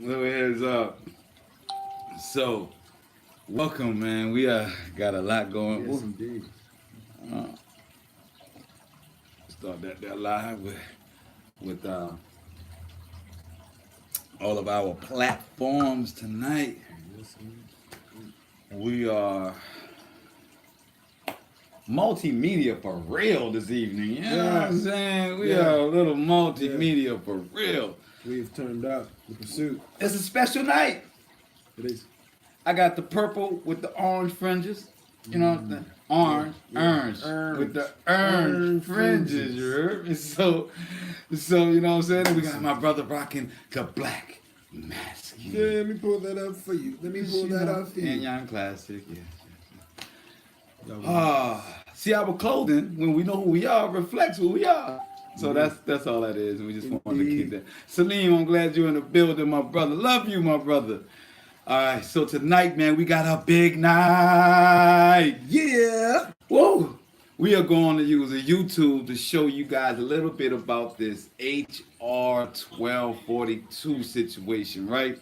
Little heads up. So, welcome, man. We got a lot going. Yes, indeed. Uh, start that live with all of our platforms tonight. Yes, We are multimedia for real this evening. You know what I'm saying? We are a little multimedia for real. We've turned up the pursuit. It's a special night. It is. I got the purple with the orange fringes. You know, the orange, orange, with the orange fringes. You heard me? So you know what I'm saying? And we got my brother rocking the black mask. Yeah, let me pull that up for you. Let me pull that up for you. And young classic, yeah. See, our clothing, when we know who we are, reflects who we are. So that's all that is. We just wanted to keep that. Salim, I'm glad you're in the building, my brother. Love you, my brother. All right, so tonight, man, we got a big night. Yeah. Whoa. We are going to use a YouTube to show you guys a little bit about this H.R.1242 situation, right?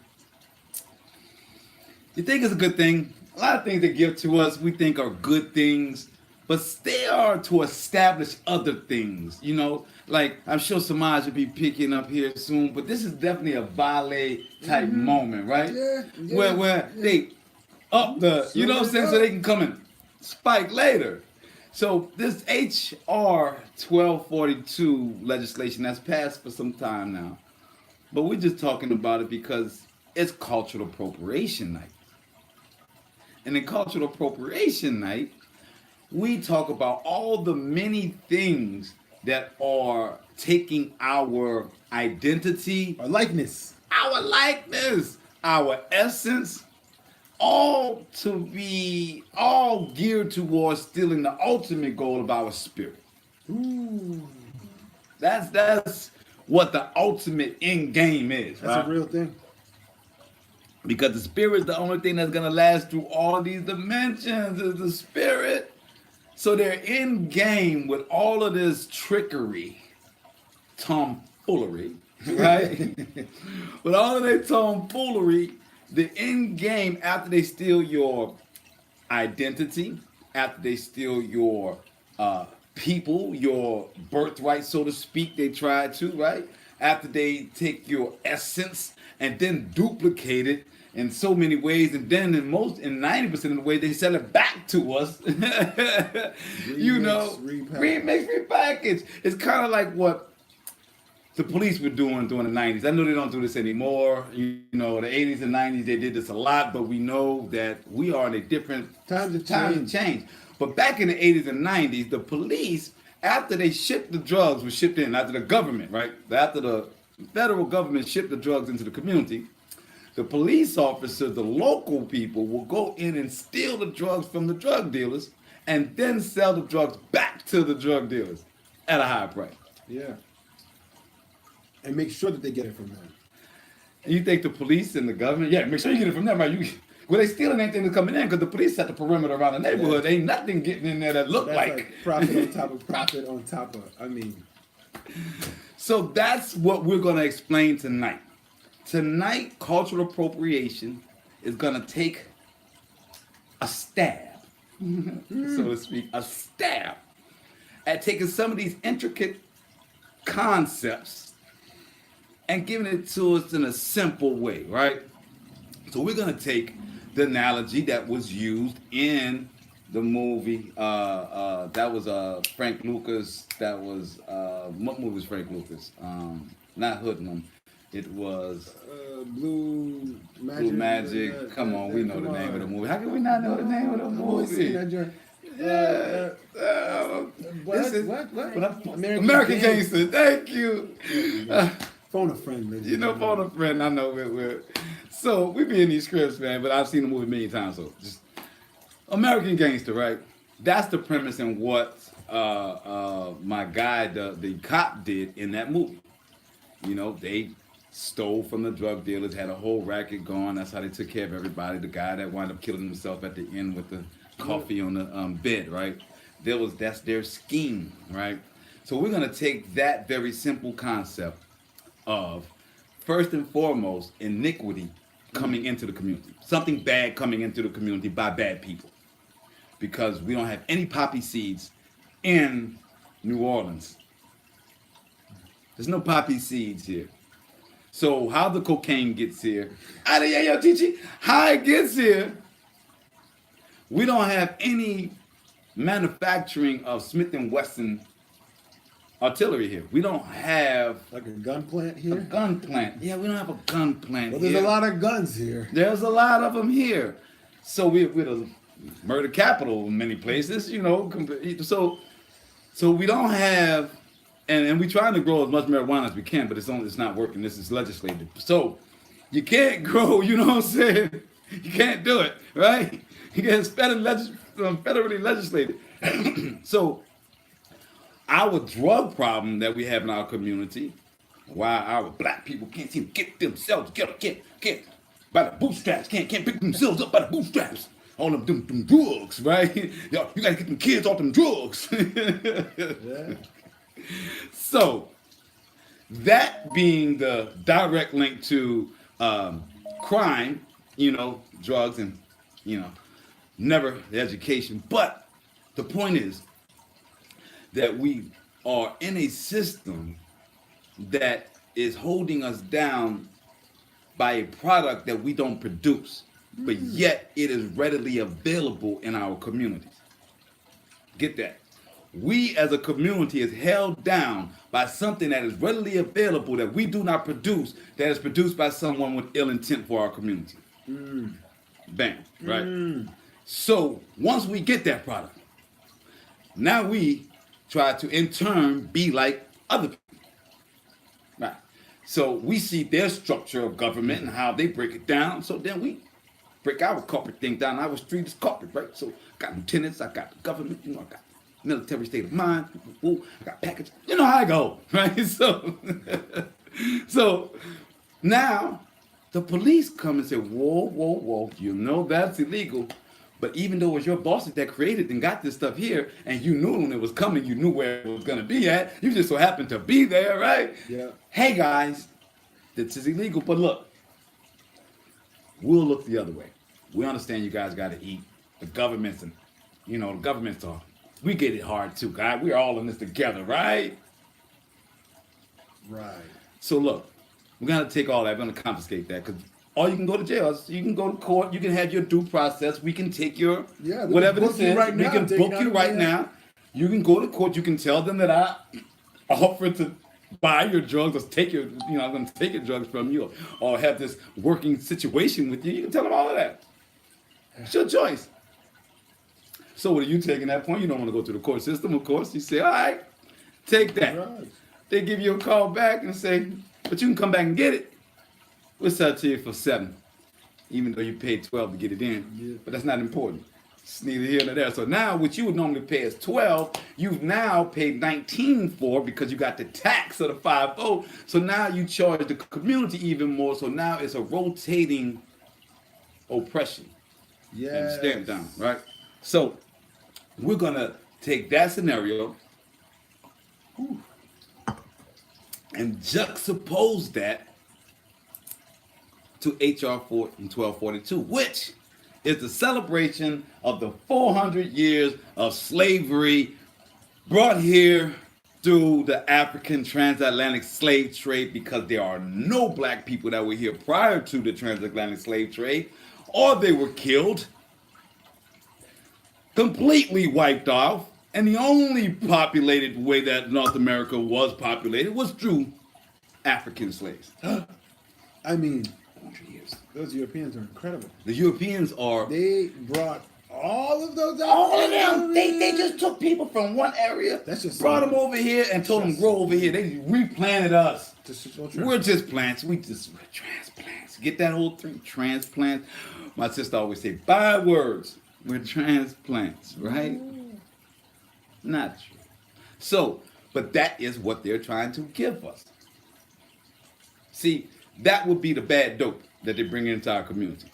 You think it's a good thing? A lot of things they give to us we think are good things, but they are to establish other things, you know? Like, I'm sure Samaj will be picking up here soon, but this is definitely a ballet type moment, right? Yeah. Where they up the, you know what I'm saying, so they can come and spike later. So this H.R. 1242 legislation that's passed for some time now, but we're just talking about it because it's cultural appropriation night. And in cultural appropriation night, we talk about all the many things that are taking our identity, Our likeness, our essence, all geared towards stealing the ultimate goal of our spirit. Ooh. That's what the ultimate end game is. That's right? a real thing. Because the spirit is the only thing that's gonna last through all of these dimensions is the spirit. So they're in game with all of this trickery, tomfoolery, right? With all of their tomfoolery, the end game after they steal your identity, after they steal your people, your birthright, so to speak, they try to, right? After they take your essence and then duplicate it in so many ways, and then in 90% of the way they sell it back to us. You know, remix, repackage. It's kind of like what the police were doing during the 90s. I know they don't do this anymore. You know, the 80s and 90s they did this a lot, but we know that we are in a different time to change. But back in the 80s and 90s, the police, after they shipped the drugs, was shipped in, after the government, right? After the federal government shipped the drugs into the community, the police officers, the local people, will go in and steal the drugs from the drug dealers and then sell the drugs back to the drug dealers at a high price. Yeah. And make sure that they get it from them. And you think the police and the government, make sure you get it from them, right? Well, they stealing anything that's coming in because the police set the perimeter around the neighborhood. Ain't nothing getting in there that look That's like profit on top of profit on top of, So that's what we're going to explain tonight. Tonight, cultural appropriation is going to take a stab, so to speak, a stab at taking some of these intricate concepts and giving it to us in a simple way, right? So we're going to take the analogy that was used in the movie. That was Frank Lucas. That was, what movie was Frank Lucas? Not Hoodlum. It was Blue Magic. Blue Magic. Come on, we know the name of the movie. How can we not know the name of the movie? What? American Gangster. Thank you. Phone a friend, ladies. You know, phone a friend. I know we're. So we be in these scripts, man. But I've seen the movie many times. So just American Gangster, right? That's the premise and what my guy, the cop, did in that movie. You know, they stole from the drug dealers, had a whole racket going. That's how they took care of everybody. The guy that wound up killing himself at the end with the coffee on the bed, right? That's their scheme, right? So we're gonna take that very simple concept of first and foremost, iniquity coming into the community. Something bad coming into the community by bad people. Because we don't have any poppy seeds in New Orleans. There's no poppy seeds here. So how the cocaine gets here, how it gets here, we don't have any manufacturing of Smith & Wesson artillery here. We don't have Like a gun plant a here? gun plant. Yeah, we don't have a gun plant Well, here. there's a lot of guns here. There's a lot of them here. So we're the murder capital in many places, you know. So we don't have, and we're trying to grow as much marijuana as we can, but it's not working. This is legislated. So you can't grow, you know what I'm saying? You can't do it, right? You get federally legislated. So our drug problem that we have in our community, why our black people can't seem to get themselves together, can't by the bootstraps, can't pick themselves up by the bootstraps. All of them drugs, right? Yo, you gotta get them kids off them drugs. Yeah. So that being the direct link to crime, you know, drugs and, you know, never the education. But the point is that we are in a system that is holding us down by a product that we don't produce, but yet it is readily available in our communities. Get that? We as a community is held down by something that is readily available that we do not produce, that is produced by someone with ill intent for our community. Bam, right? So once we get that product, now we try to in turn be like other people. Right. So we see their structure of government and how they break it down. So then we break our corporate thing down. Our street is corporate, right? So I got lieutenants, I got the government, you know, I got military state of mind, I got package. You know how I go, right? So now the police come and say, whoa, you know that's illegal. But even though it was your bosses that created and got this stuff here, and you knew when it was coming, you knew where it was going to be at, you just so happened to be there, right? Yeah. Hey guys, this is illegal, but look, we'll look the other way. We understand you guys got to eat. The government's, and you know, the government's all, we get it hard too, guys. We're all in this together, right? Right. So look, we're going to take all that, we're going to confiscate that, because or you can go to jail, you can go to court, you can have your due process, we can take your whatever this is, right we now, can book you right now. You can go to court, you can tell them that I offered to buy your drugs or take your, you know, I'm going to take your drugs from you or have this working situation with you. You can tell them all of that. It's your choice. So what are you taking that point? You don't want to go through the court system, of course. You say, all right, take that. Right. They give you a call back and say, but you can come back and get it. We'll sell it to you for 7, even though you paid 12 to get it in. Yeah. But that's not important. It's neither here nor there. So now what you would normally pay is 12, you've now paid 19 for because you got the tax of the 5-0. So now you charge the community even more. So now it's a rotating oppression. Yeah. Stand down, right? So we're gonna take that scenario and juxtapose that to H.R.1242, which is the celebration of the 400 years of slavery brought here through the African transatlantic slave trade, because there are no black people that were here prior to the transatlantic slave trade, or they were killed, completely wiped off, and the only populated way that North America was populated was through African slaves. I mean, 400 years. those Europeans are incredible. The Europeans are... They brought all of those out. All of them. They just took people from one area, That's just brought so- them over here, and told them grow over here. They replanted us. Just so true. We're just plants. We're transplants. Get that whole thing? Transplants. My sister always say, by words, we're transplants, right? Not true. So, but that is what they're trying to give us. See, that would be the bad dope that they bring into our community.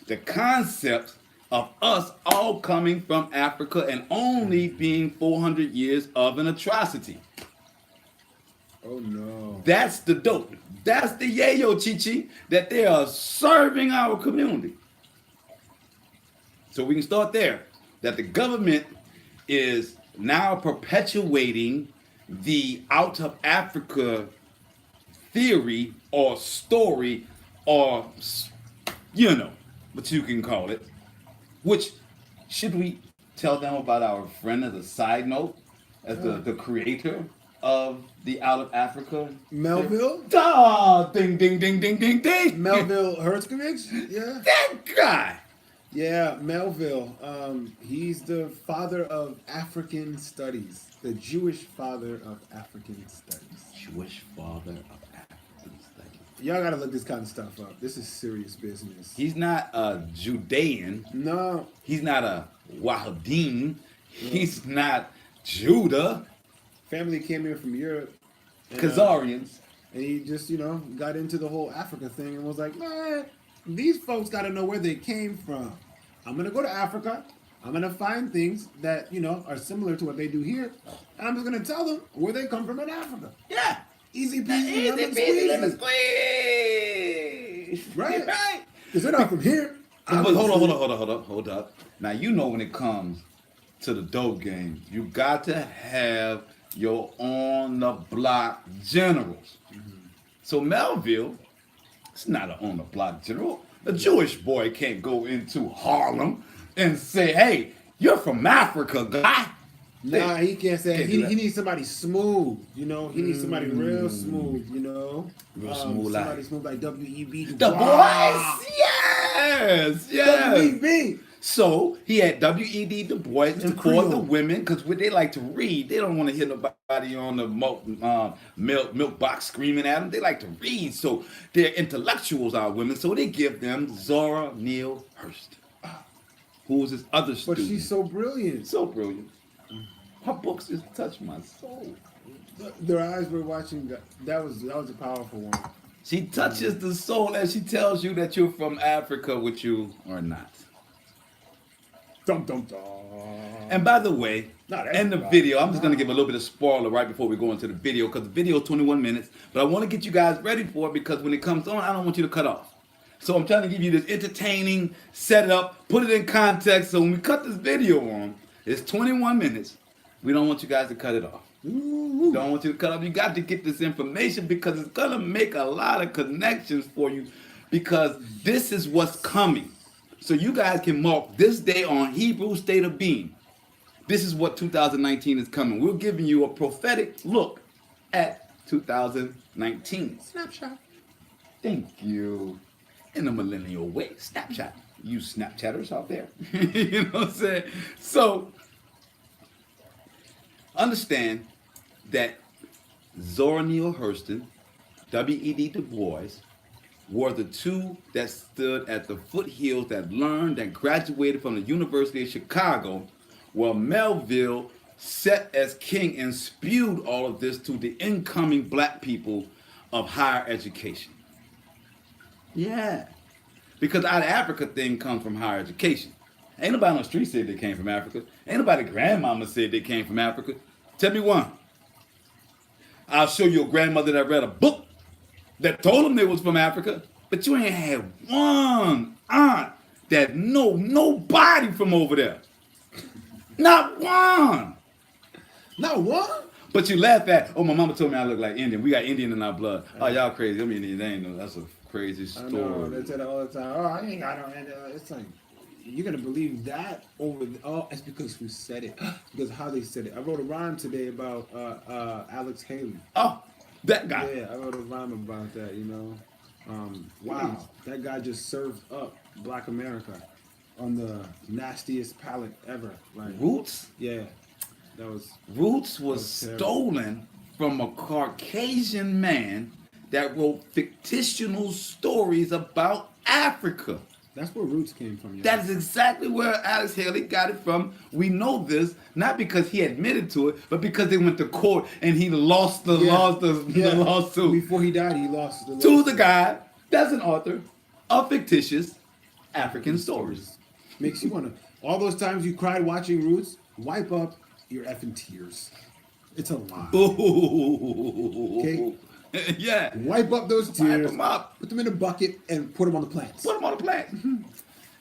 The concept of us all coming from Africa and only being 400 years of an atrocity. Oh no. That's the dope. That's the yayo, Chi-Chi, that they are serving our community. So we can start there. That the government is now perpetuating the out of Africa theory or story or, you know, what you can call it. Which, should we tell them about our friend as a side note, as the creator of the out of Africa? Melville? Ah, ding, ding, ding, ding, ding, ding. Melville Herzkovich? Yeah. That guy. Yeah, Melville. He's the father of African studies, the Jewish father of African studies. Jewish father of African studies. Y'all gotta look this kind of stuff up. This is serious business. He's not a Judean. No. He's not a Wahadim. He's not Judah. Family came here from Europe. And, Khazarians. and he just, got into the whole Africa thing and was like, man, these folks gotta know where they came from. I'm gonna go to Africa. I'm gonna find things that, are similar to what they do here. And I'm just gonna tell them where they come from in Africa. Yeah. Easy peasy, lemon squeezy. Right? Right. Because they're not from here. But hold up. Now, when it comes to the dope game, you got to have your on-the-block generals. So Melville, it's not an on-the-block general. A Jewish boy can't go into Harlem and say, hey, you're from Africa, guy. Nah, he can't say. Can't He do that. needs somebody smooth, He needs somebody real smooth, Real smooth like- somebody smooth like W.E.B. The boys, yes. W.E.B. So he had W.E.D. Du Bois and for Creole. the women, because they like to read. They don't want to hear nobody on the milk box screaming at them. They like to read. So they're intellectuals, our women. So they give them Zora Neale Hurst, who was his other But student. she's so brilliant. so brilliant. Her books just touch my soul. Their eyes were watching. That was a powerful one. She touches the soul and she tells you that you're from Africa, with you or not. Dum dum dum. And by the way, Not in the everybody. video, I'm just going to give a little bit of spoiler right before we go into the video, because the video is 21 minutes. But I want to get you guys ready for it, because when it comes on, I don't want you to cut off. So I'm trying to give you this entertaining setup, put it in context. So when we cut this video on, it's 21 minutes. We don't want you guys to cut it off. Don't want you to cut off. You got to get this information, because it's going to make a lot of connections for you, because this is what's coming. So you guys can mark this day on Hebrew State of Being. This is what 2019 is coming. We're giving you a prophetic look at 2019. Snapshot. Thank you. In a millennial way. Snapchat. You Snapchatters out there. You know what I'm saying? So, understand that Zora Neale Hurston, W.E.D. Du Bois, were the two that stood at the foothills, that learned and graduated from the University of Chicago, while Melville sat as king and spewed all of this to the incoming black people of higher education. Yeah. Because out of Africa thing comes from higher education. Ain't nobody on the street said they came from Africa. Ain't nobody grandmama said they came from Africa. Tell me one. I'll show you a grandmother that read a book that told them they was from Africa, but you ain't had one aunt that know nobody from over there. Not one. Not one. But you laugh at, oh, my mama told me I look like Indian. We got Indian in our blood. Oh, y'all crazy. I mean, they ain't know. That's a crazy I story. know. They say that all the time. Oh, I ain't got no. It's like, you're gonna believe that over. It's because who said it? Because how they said it. I wrote a rhyme today about Alex Haley. Oh, that guy. Yeah, I wrote a rhyme about that. Wow, that guy just served up Black America on the nastiest palette ever. Like, Roots? yeah, that was. Roots was terrible. stolen from a Caucasian man that wrote fictional stories about Africa. That's where Roots came from. Yeah. That is exactly where Alex Haley got it from. We know this not because he admitted to it, but because they went to court and he lost the lawsuit Before he died, he lost the to lawsuit. the guy that's an author of fictitious African stories. Makes you wanna. All those times you cried watching Roots, wipe up your effing tears. It's a lie. Ooh. Okay? Yeah. Wipe up those Wipe tears, them up. put them in a bucket, and put them on the plants. Put them on the plant.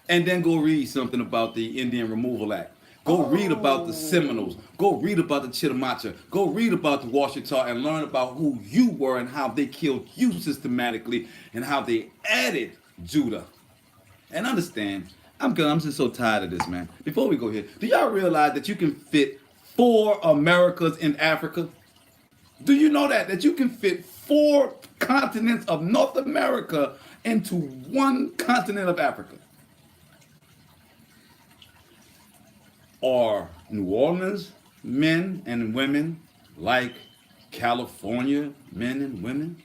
And then go read something about the Indian Removal Act. Go read about the Seminoles. Go read about the Chittimacha. Go read about the Washita and learn about who you were and how they killed you systematically and how they added Judah. And understand, I'm good. I'm just so tired of this, man. Before we go here, do y'all realize that you can fit 4 Americas in Africa? Do you know that you can fit 4 continents of North America into 1 continent of Africa? Are New Orleans men and women like California men and women?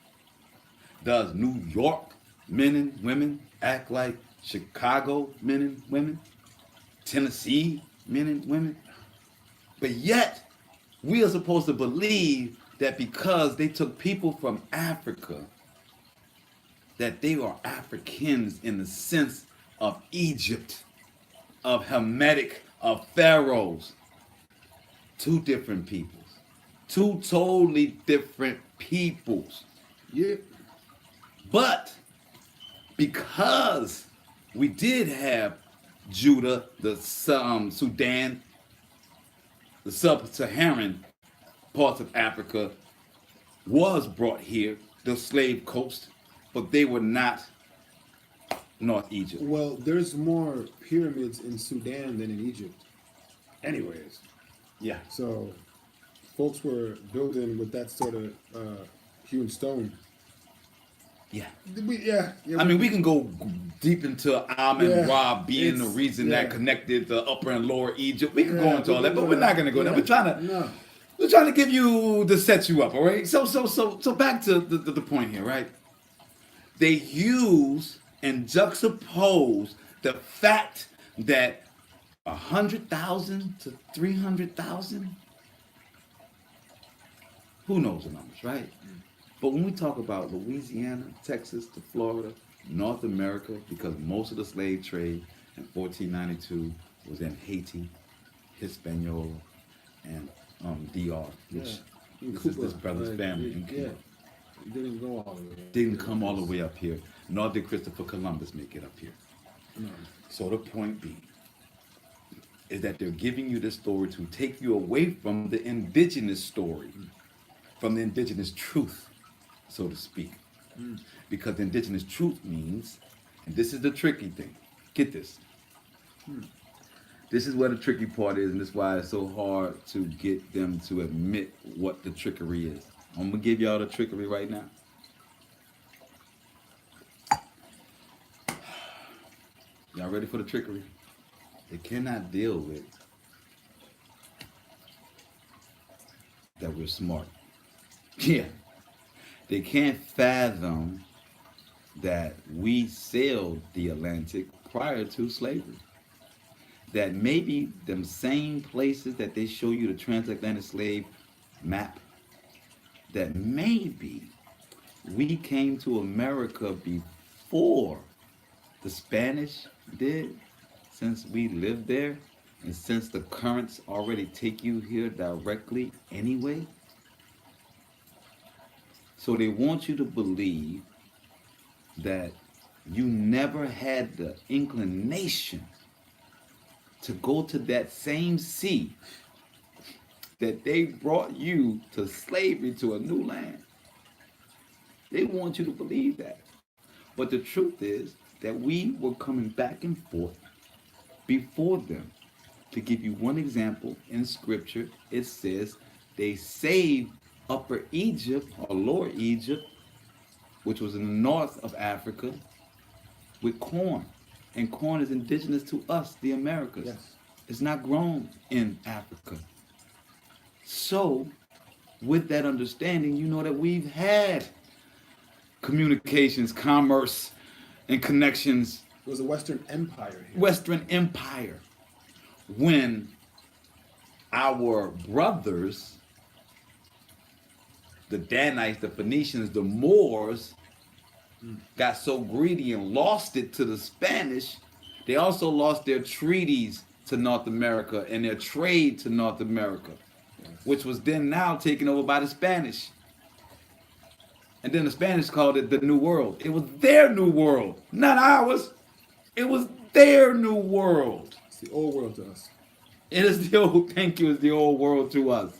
Does New York men and women act like Chicago men and women? Tennessee men and women? But yet, we are supposed to believe that because they took people from Africa, that they are Africans in the sense of Egypt, of Hamitic, of pharaohs. 2 different peoples. 2 totally different peoples. Yeah. But because we did have Judah, the Sudan, the sub-Saharan parts of Africa was brought here, the slave coast, but they were not North Egypt. Well, there's more pyramids in Sudan than in Egypt. Anyways. Yeah. So, folks were building with that sort of hewn stone. Yeah. Yeah. I mean, we can go deep into Amun Ra being it's- the reason that connected the Upper and Lower Egypt. We can Yeah, go into all that, but we're not going to go there. We're trying to give you to set you up, all right? So back to the point here, right? They use and juxtapose the fact that 100,000 to 300,000, who knows the numbers, right? But when we talk about Louisiana, Texas to Florida, North America, because most of the slave trade in 1492 was in Haiti, Hispaniola, and DR, which this is this brother's family in Cuba. It didn't go all the way. Didn't come all the way up here, nor did Christopher Columbus make it up here. No. So the point being is that they're giving you this story to take you away from the indigenous story, from the indigenous truth, so to speak. Because the indigenous truth means, and this is the tricky thing, get this. This is where the tricky part is, and this is why it's so hard to get them to admit what the trickery is. I'm gonna give y'all the trickery right now. Y'all ready for the trickery? They cannot deal with that we're smart. Yeah. They can't fathom that we sailed the Atlantic prior to slavery. That maybe them same places that they show you the transatlantic slave map, that maybe we came to America before the Spanish did, since we lived there, and since the currents already take you here directly anyway. So they want you to believe that you never had the inclination to go to that same sea that they brought you to slavery to a new land. They want you to believe that. But the truth is that we were coming back and forth before them. To give you one example, in scripture, it says they saved Upper Egypt or Lower Egypt, which was in the north of Africa, with corn. And corn is indigenous to us, the Americas. Yes. It's not grown in Africa. So, with that understanding, you know that we've had communications, commerce, and connections. It was a Western Empire here. Western Empire. When our brothers, the Danites, the Phoenicians, the Moors, got so greedy and lost it to the Spanish, they also lost their treaties to North America and their trade to North America, which was then now taken over by the Spanish. And then the Spanish called it the New World. It was their New World, not ours. It was their New World. It's the old world to us. It is the old, thank you, it's the old world to us.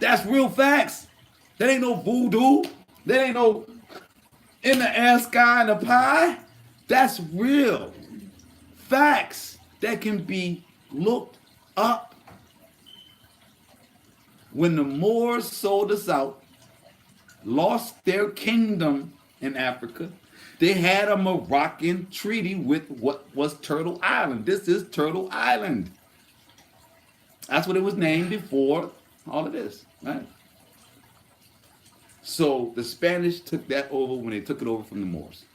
That's real facts. That ain't no voodoo. That ain't no in the air, sky, and the pie. That's real facts that can be looked up. When the Moors sold us out, lost their kingdom in Africa, they had a Moroccan treaty with what was Turtle Island. This is Turtle Island. That's what it was named before all of this, right? So the Spanish took that over when they took it over from the Moors.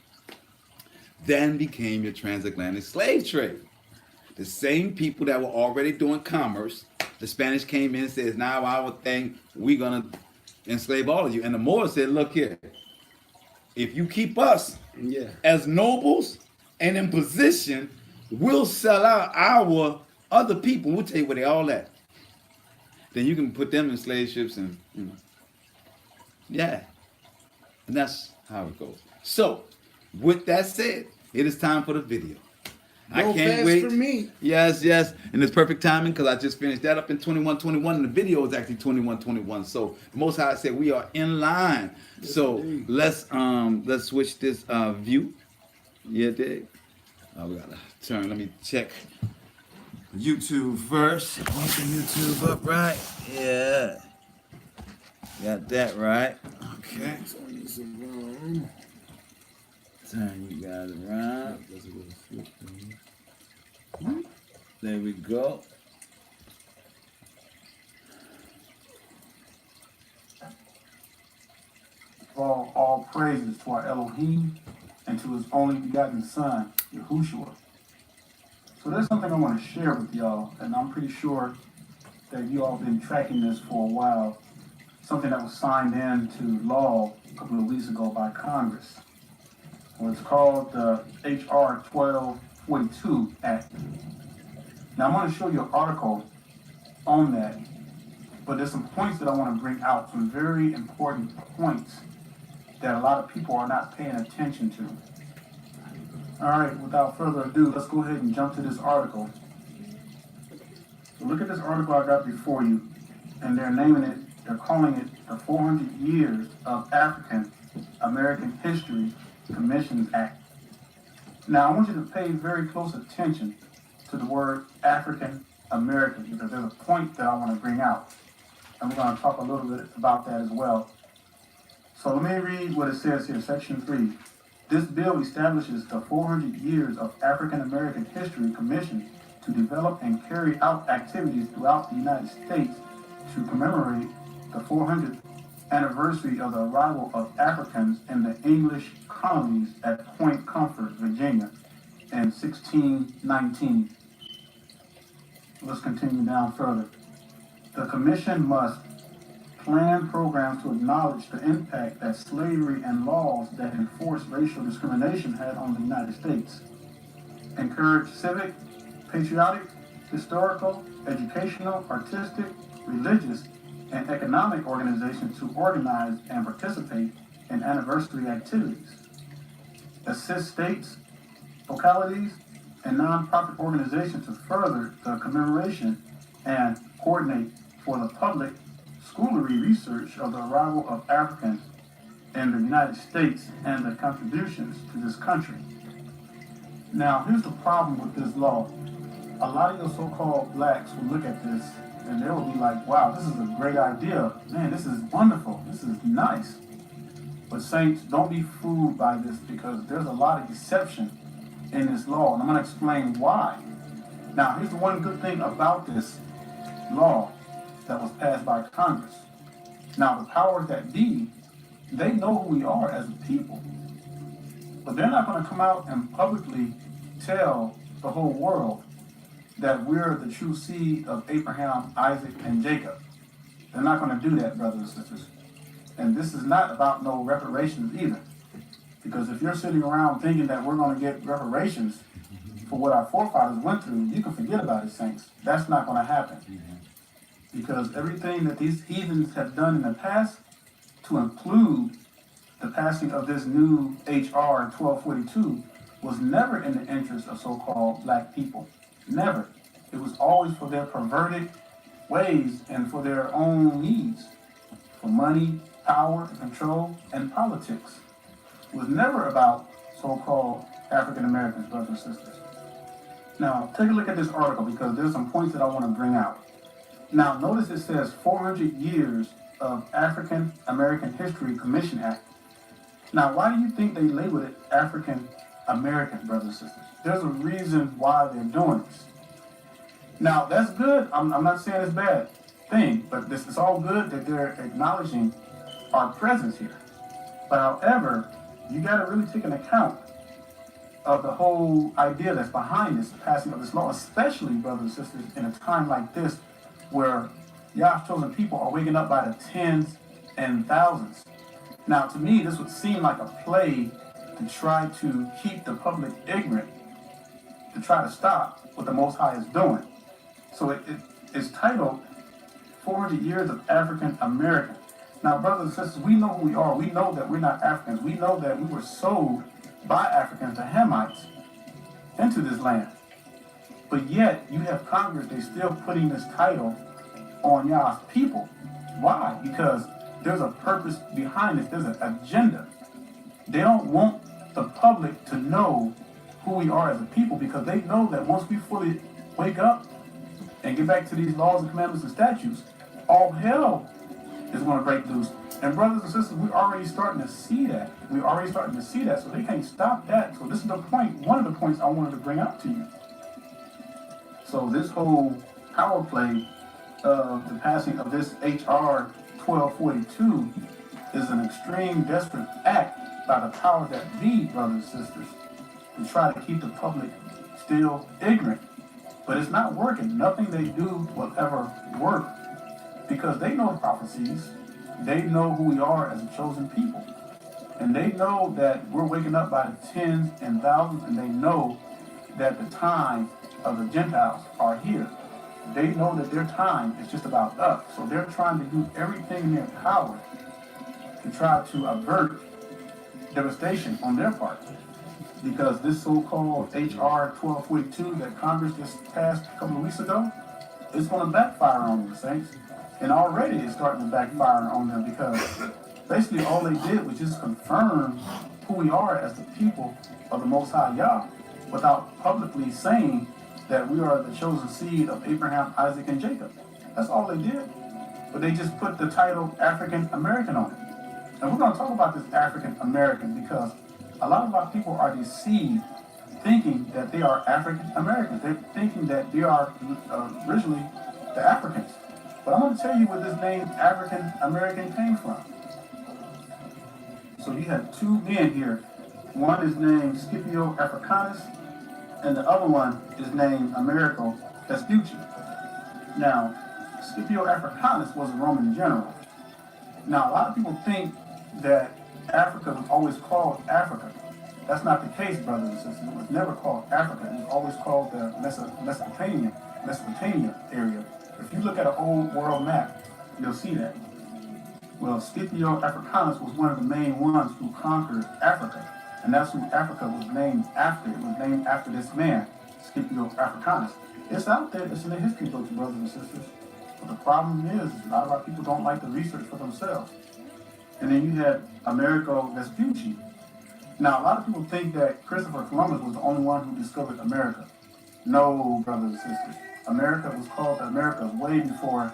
Then became your transatlantic slave trade. The same people that were already doing commerce, the Spanish came in and said, it's now our thing, we're going to enslave all of you. And the Moors said, look here, if you keep us as nobles and in position, we'll sell out our other people. We'll tell you where they all at. Then you can put them in slave ships and, yeah. And that's how it goes. So, with that said, it is time for the video. I can't wait. For me. Yes. And it's perfect timing because I just finished that up in 21:21 and the video is actually 21:21. So the Most High said we are in line. Yes, so indeed. Let's switch this view. Yeah, dig. We gotta turn. Let me check YouTube first. Get the YouTube up right. Yeah. Got that right. Okay. Turn you guys around. There we go. All praises to our Elohim and to his only begotten son, Yahushua. So there's something I want to share with y'all, and I'm pretty sure that you all been tracking this for a while. Something that was signed into law a couple of weeks ago by Congress. Well, it's called the H.R.1242 Act. Now, I'm going to show you an article on that, but there's some points that I want to bring out, some very important points that a lot of people are not paying attention to. All right, without further ado, let's go ahead and jump to this article. So look at this article I got before you, and they're calling it the 400 Years of African American History Commissions Act. Now, I want you to pay very close attention to the word African American because there's a point that I want to bring out. And we're going to talk a little bit about that as well. So let me read what it says here, Section 3. This bill establishes the 400 Years of African American History Commission to develop and carry out activities throughout the United States to commemorate the 400th anniversary of the arrival of Africans in the English colonies at Point Comfort, Virginia, in 1619. Let's continue down further. The commission must plan programs to acknowledge the impact that slavery and laws that enforce racial discrimination had on the United States, encourage civic, patriotic, historical, educational, artistic, religious, and economic organizations to organize and participate in anniversary activities, assist states, localities, and nonprofit organizations to further the commemoration and coordinate for the public schoolery research of the arrival of Africans in the United States and their contributions to this country. Now, here's the problem with this law. A lot of your so-called blacks will look at this and they will be like, wow, this is a great idea. Man, this is wonderful. This is nice. But saints, don't be fooled by this because there's a lot of deception in this law. And I'm going to explain why. Now, here's the one good thing about this law that was passed by Congress. Now, the powers that be, they know who we are as a people. But they're not going to come out and publicly tell the whole world that we're the true seed of Abraham, Isaac, and Jacob. They're not going to do that, brothers and sisters. And this is not about no reparations either. Because if you're sitting around thinking that we're going to get reparations for what our forefathers went through, you can forget about it, saints. That's not going to happen. Because everything that these heathens have done in the past to include the passing of this new H.R. 1242 was never in the interest of so-called black people. Never. It was always for their perverted ways and for their own needs, for money, power, control, and politics. It was never about so-called African Americans, brothers and sisters. Now, take a look at this article because there's some points that I want to bring out. Now, notice it says 400 years of African American History Commission Act. Now, why do you think they labeled it African American, brothers and sisters? There's a reason why they're doing this. Now, that's good. I'm not saying it's a bad thing, but this is all good that they're acknowledging our presence here. But however, you got to really take an account of the whole idea that's behind this, the passing of this law, especially, brothers and sisters, in a time like this where Yah's chosen people are waking up by the tens and thousands. Now, to me, this would seem like a play to try to keep the public ignorant, to try to stop what the Most High is doing. So it's titled 400 Years of African American. Now, brothers and sisters, we know who we are. We know that we're not Africans. We know that we were sold by Africans, the Hamites, into this land. But yet, you have Congress, they're still putting this title on Yah's people. Why? Because there's a purpose behind this. There's an agenda. They don't want the public to know who we are as a people because they know that once we fully wake up and get back to these laws and commandments and statutes, all hell is going to break loose. And brothers and sisters, we're already starting to see that. So they can't stop that. So this is the point, one of the points I wanted to bring out to you. So this whole power play of the passing of this H.R. 1242 is an extreme desperate act by the power that be, brothers and sisters, to try to keep the public still ignorant. But it's not working. Nothing they do will ever work because they know the prophecies. They know who we are as a chosen people. And they know that we're waking up by the tens and thousands, and they know that the time of the Gentiles are here. They know that their time is just about us. So they're trying to do everything in their power to try to avert devastation on their part. Because this so-called H.R. 1242 that Congress just passed a couple of weeks ago, it's going to backfire on the saints. And already it's starting to backfire on them because basically all they did was just confirm who we are as the people of the Most High Yah without publicly saying that we are the chosen seed of Abraham, Isaac, and Jacob. That's all they did. But they just put the title African American on it. And we're going to talk about this African American because a lot of our people are deceived thinking that they are African Americans. They're thinking that they are originally the Africans. But I'm going to tell you where this name African American came from. So you have two men here. One is named Scipio Africanus, and the other one is named Americo Vespucci. Now, Scipio Africanus was a Roman general. Now, a lot of people think that Africa was always called Africa. That's not the case, brothers and sisters. It was never called Africa. It was always called the Mesopotamia area. If you look at an old world map, you'll see that. Well, Scipio Africanus was one of the main ones who conquered Africa. And that's who Africa was named after. It was named after this man, Scipio Africanus. It's out there. It's in the history books, brothers and sisters. But the problem is, a lot of our people don't like to research for themselves. And then you had Americo Vespucci. Now, a lot of people think that Christopher Columbus was the only one who discovered America. No, brothers and sisters. America was called America way before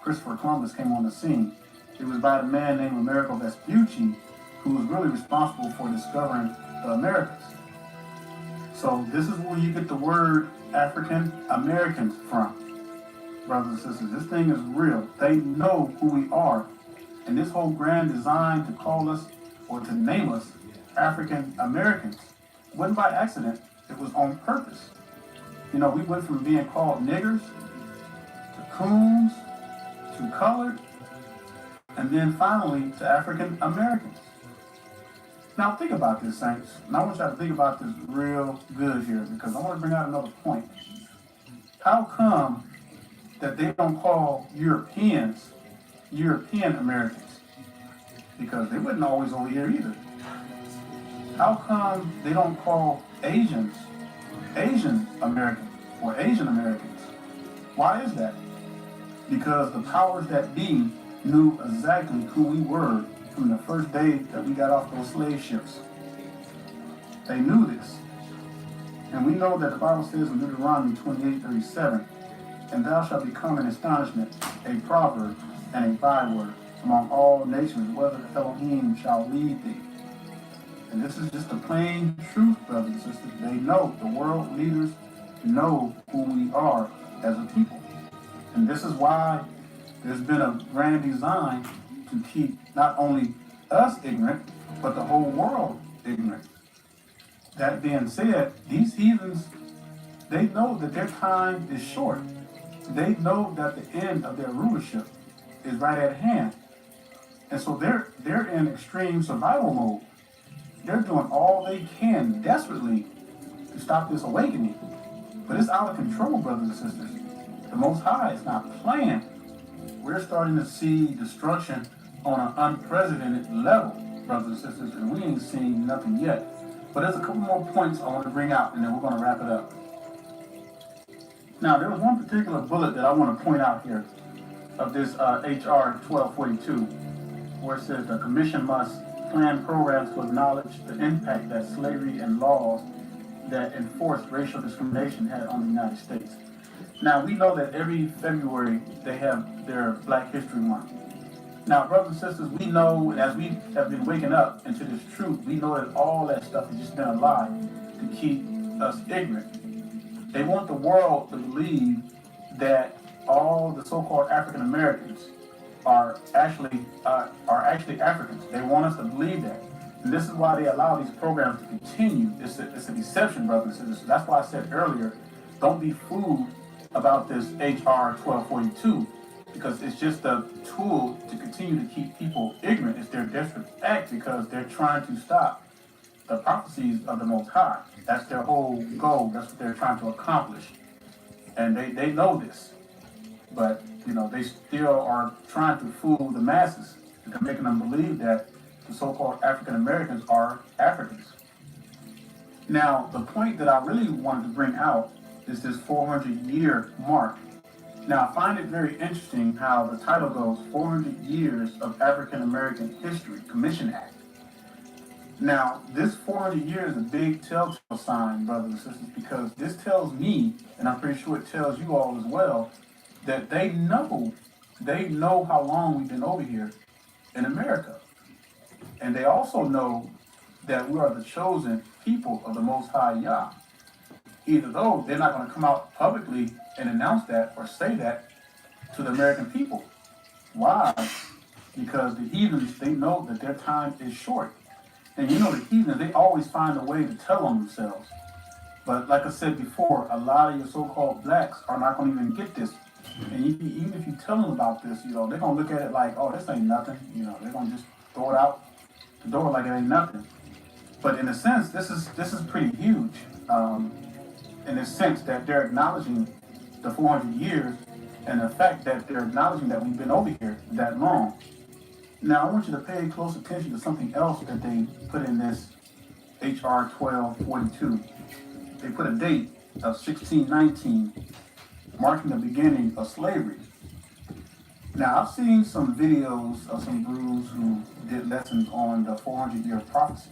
Christopher Columbus came on the scene. It was by a man named Americo Vespucci who was really responsible for discovering the Americas. So this is where you get the word African Americans from, brothers and sisters. This thing is real. They know who we are. And this whole grand design to call us or to name us African Americans wasn't by accident. It was on purpose. You know, we went from being called niggers to coons to colored and then finally to African Americans. Now think about this, saints. And I want y'all to think about this real good here because I want to bring out another point. How come that they don't call Europeans European Americans? because they wasn't always over here either. How come they don't call Asians Asian American or Asian Americans? Why is that? Because the powers that be knew exactly who we were from the first day that we got off those slave ships. They knew this. And we know that the Bible says in Deuteronomy 28:37, and thou shalt become an astonishment, a proverb, and a byword among all nations, whether Elohim shall lead thee. And this is just the plain truth, brothers and sisters. They know, the world leaders know who we are as a people. And this is why there's been a grand design to keep not only us ignorant, but the whole world ignorant. That being said, these heathens, they know that their time is short. They know that the end of their rulership is right at hand. And so they're in extreme survival mode. They're doing all they can desperately to stop this awakening. But it's out of control, brothers and sisters. The Most High is not playing. We're starting to see destruction on an unprecedented level, brothers and sisters, and we ain't seen nothing yet. But there's a couple more points I want to bring out, and then we're going to wrap it up. Now, there was one particular bullet that I want to point out here of this H.R.1242, where it says the Commission must plan programs to acknowledge the impact that slavery and laws that enforce racial discrimination had on the United States. Now, we know that every February they have their Black History Month. Now, brothers and sisters, we know, and as we have been waking up into this truth, we know that all that stuff has just been a lie to keep us ignorant. They want the world to believe that all the so-called African Americans are actually Africans. They want us to believe that. And this is why they allow these programs to continue. It's a deception, brothers and sisters. That's why I said earlier, don't be fooled about this H.R. 1242, because it's just a tool to continue to keep people ignorant. It's their desperate act because they're trying to stop the prophecies of the Most High. That's their whole goal. That's what they're trying to accomplish. And they know this. But, they still are trying to fool the masses. They're making them believe that the so-called African Americans are Africans. Now, the point that I really wanted to bring out is this 400-year mark. Now, I find it very interesting how the title goes, 400 Years of African American History, Commission Act. Now, this 400 years is a big telltale sign, brothers and sisters, because this tells me, and I'm pretty sure it tells you all as well, that they know how long we've been over here in America. And they also know that we are the chosen people of the Most High Yah. Either though they're not going to come out publicly and announce that or say that to the American people. Why? Because the heathens, they know that their time is short. And the heathens, they always find a way to tell on themselves. But like I said before, a lot of your so-called blacks are not going to even get this. And even if you tell them about this, they're going to look at it like, oh, this ain't nothing. They're going to just throw it out the door like it ain't nothing. But in a sense, this is pretty huge. In the sense that they're acknowledging the 400 years and the fact that they're acknowledging that we've been over here that long. Now, I want you to pay close attention to something else that they put in this H.R. 1242. They put a date of 1619, marking the beginning of slavery. Now, I've seen some videos of some gurus who did lessons on the 400-year prophecy.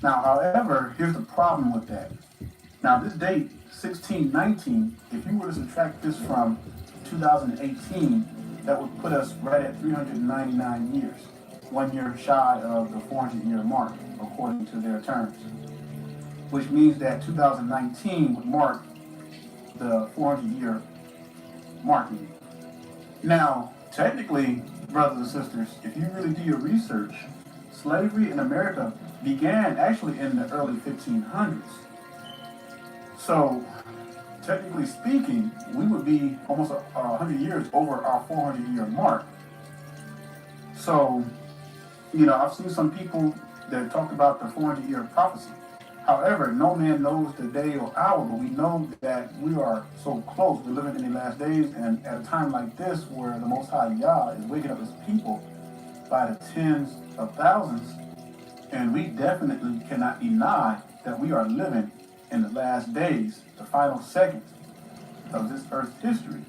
Now, however, here's the problem with that. Now, this date, 1619, if you were to subtract this from 2018, that would put us right at 399 years, 1 year shy of the 400-year mark, according to their terms. Which means that 2019 would mark the 400-year marking. Now, technically, brothers and sisters, if you really do your research, slavery in America began actually in the early 1500s. So, technically speaking, we would be almost 100 years over our 400-year mark. So, I've seen some people that talk about the 400-year prophecy. However, no man knows the day or hour, but we know that we are so close. We're living in the last days, and at a time like this, where the Most High Yah is waking up his people, by the tens of thousands, and we definitely cannot deny that we are living in the last days, the final seconds of this earth's history.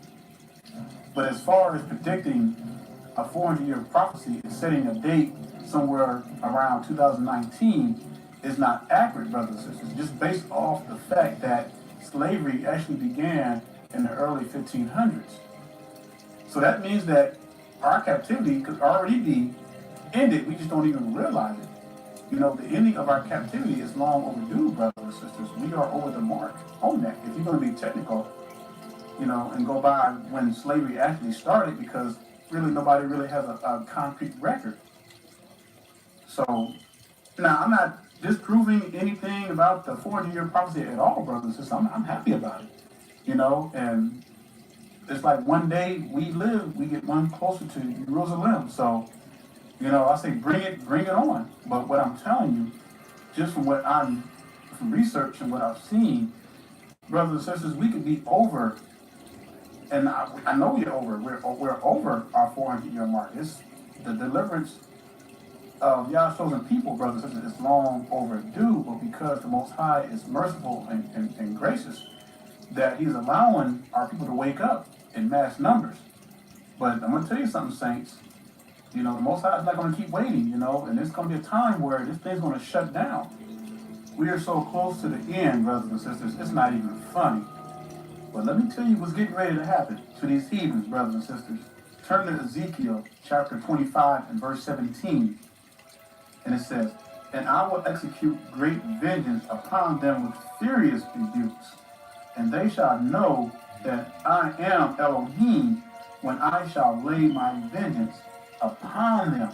But as far as predicting a 400-year prophecy and setting a date somewhere around 2019 is not accurate, brothers and sisters, just based off the fact that slavery actually began in the early 1500s. So that means that our captivity could already be ended. We just don't even realize it. You know, the ending of our captivity is long overdue, brothers and sisters. We are over the mark on that. If you're going to be technical, you know, and go by when slavery actually started, because really nobody really has a concrete record. So now I'm not disproving anything about the 400-year prophecy at all, brothers and sisters. I'm happy about it, you know, and it's like one day we live, we get one closer to Jerusalem. So, you know, I say bring it on. But what I'm telling you, just from from research and what I've seen, brothers and sisters, we could be over, and I know we're over. We're over our 400-year mark. It's the deliverance of Yah's chosen people, brothers and sisters, is long overdue. But because the Most High is merciful and gracious, that He's allowing our people to wake up in mass numbers. But I'm going to tell you something, saints. You know, the Most High is not going to keep waiting, you know, and there's going to be a time where this thing's going to shut down. We are so close to the end, brothers and sisters, it's not even funny. But let me tell you what's getting ready to happen to these heathens, brothers and sisters. Turn to Ezekiel chapter 25 and verse 17. And it says, "And I will execute great vengeance upon them with furious rebukes, and they shall know that I am Elohim when I shall lay my vengeance upon them."